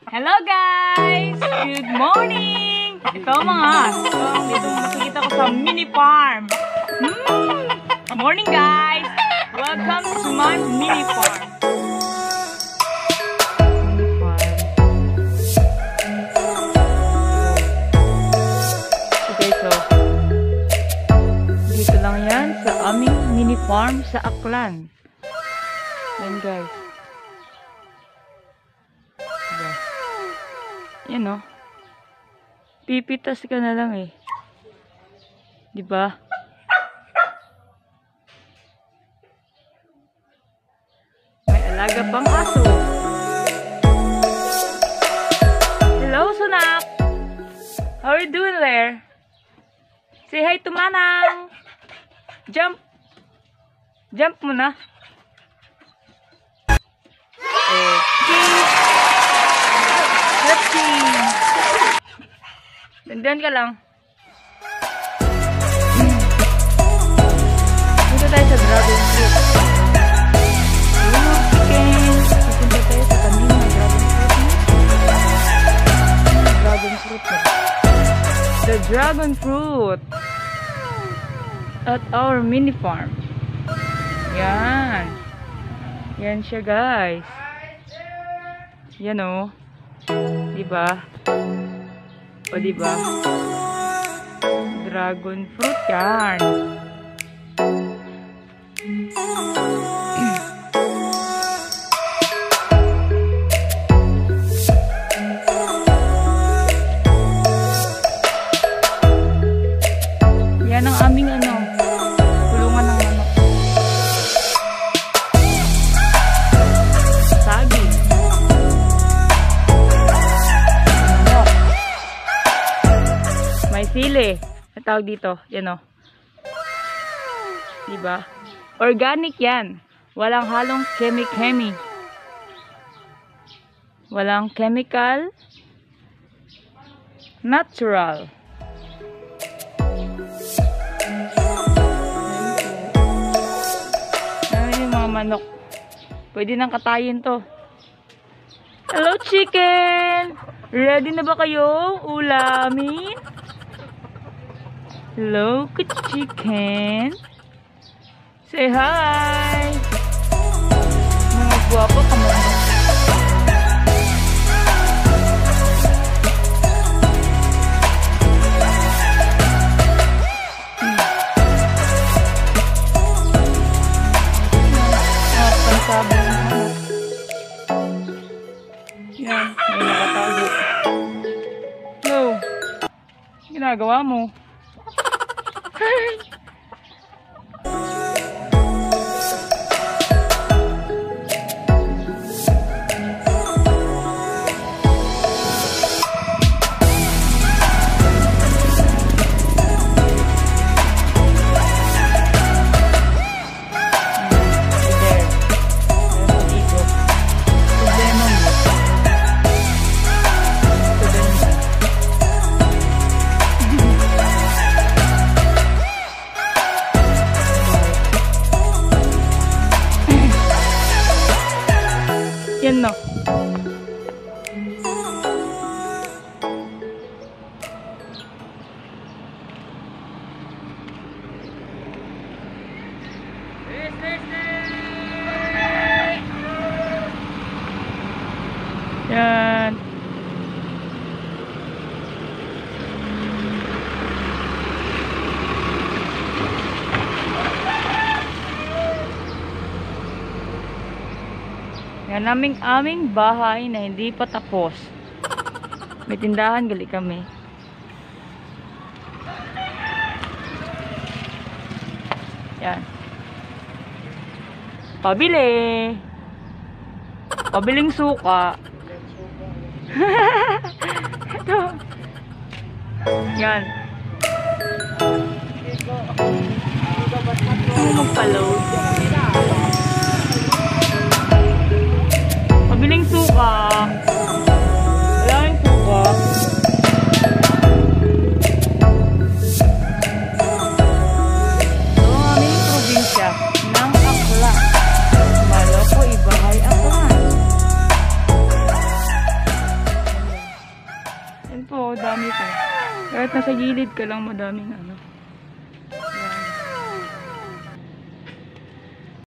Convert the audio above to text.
Hello guys! Good morning! Ito mga dito makikita ko sa mini farm. Morning guys! Welcome to my mini farm. Okay, so dito lang yan sa aming mini farm sa Aklan. Yan guys. Yan o. Pipitas ka na lang eh. Diba? May alaga pang aso. Hello, Sunak! How are you doing there? Say hi to Manang! Jump! Jump muna. Dandan ka lang. Dito tayo sa dragon fruit. Pupunta tayo sa kanina dragon fruit. The dragon fruit at our mini farm. Yan. Yan siya guys. Yan o. Diba? O diba? Dragon fruit yan. Yan ang aming kulungan ng manok. Saging. May sili. Ang tawag dito. Yan o. Diba? Organic yan. Walang halong chemi-chemi. Walang chemical. Natural. Ano yung mga manok? Pwede nang katayin to. Hello chicken! Ready na ba kayo? Ulamin? Hello, good chicken. Say hi. Mga guwapo ka mo. Pansabi ng manok. Yan, may nakatago. Hello. Ginagawa mo? Yan no. Yan. Yan aming bahay na hindi pa tapos. May tindahan gali kami. Yan. Pabili. Pabiling suka. Ito. Yan. Magpa-load. Pabiling suka. Wala yung suka. Ito ang aming probinsya ng Aklan. Malo ko ibahay Aklan. Yan po, dami po. Kahit nasa gilid ka lang, madaming ano.